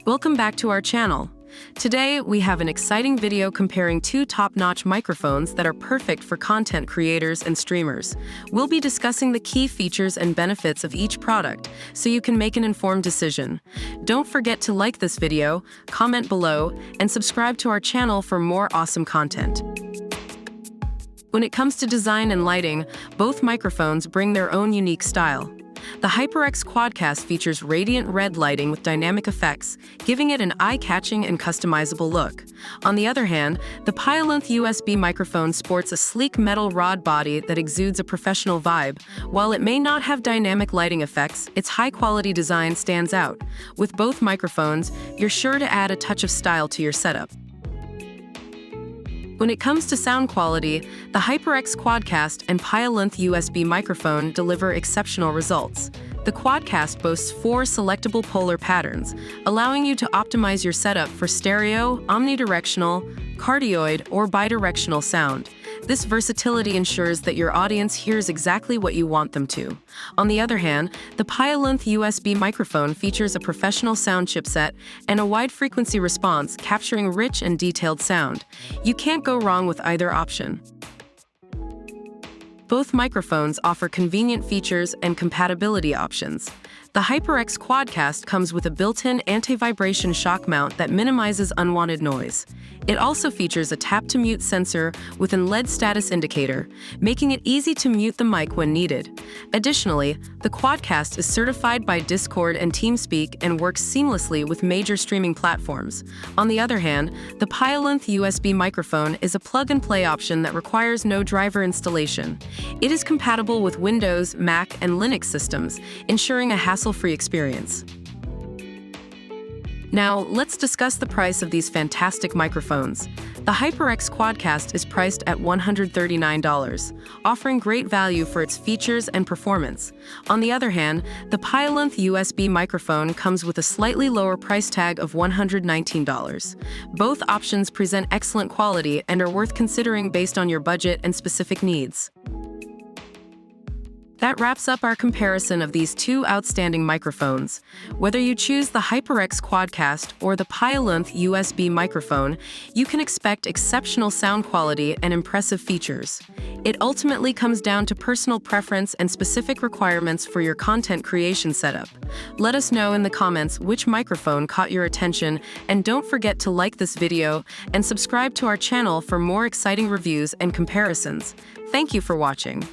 Welcome back to our channel. Today, we have an exciting video comparing two top-notch microphones that are perfect for content creators and streamers. We'll be discussing the key features and benefits of each product, so you can make an informed decision. Don't forget to like this video, comment below, and subscribe to our channel for more awesome content. When it comes to design and lighting, both microphones bring their own unique style. The HyperX QuadCast features radiant red lighting with dynamic effects, giving it an eye-catching and customizable look. On the other hand, the piolunth USB microphone sports a sleek metal rod body that exudes a professional vibe. While it may not have dynamic lighting effects, its high-quality design stands out. With both microphones, you're sure to add a touch of style to your setup. When it comes to sound quality, the HyperX QuadCast and piolunth USB microphone deliver exceptional results. The QuadCast boasts 4 selectable polar patterns, allowing you to optimize your setup for stereo, omnidirectional, cardioid, or bidirectional sound. This versatility ensures that your audience hears exactly what you want them to. On the other hand, the piolunth USB microphone features a professional sound chipset and a wide frequency response, capturing rich and detailed sound. You can't go wrong with either option. Both microphones offer convenient features and compatibility options. The HyperX QuadCast comes with a built-in anti-vibration shock mount that minimizes unwanted noise. It also features a tap-to-mute sensor with an LED status indicator, making it easy to mute the mic when needed. Additionally, the QuadCast is certified by Discord and TeamSpeak and works seamlessly with major streaming platforms. On the other hand, the piolunth USB microphone is a plug-and-play option that requires no driver installation. It is compatible with Windows, Mac, and Linux systems, ensuring a hassle-free experience. Now, let's discuss the price of these fantastic microphones. The HyperX QuadCast is priced at $139, offering great value for its features and performance. On the other hand, the piolunth USB microphone comes with a slightly lower price tag of $119. Both options present excellent quality and are worth considering based on your budget and specific needs. That wraps up our comparison of these two outstanding microphones. Whether you choose the HyperX QuadCast or the piolunth USB microphone, you can expect exceptional sound quality and impressive features. It ultimately comes down to personal preference and specific requirements for your content creation setup. Let us know in the comments which microphone caught your attention, and don't forget to like this video and subscribe to our channel for more exciting reviews and comparisons. Thank you for watching.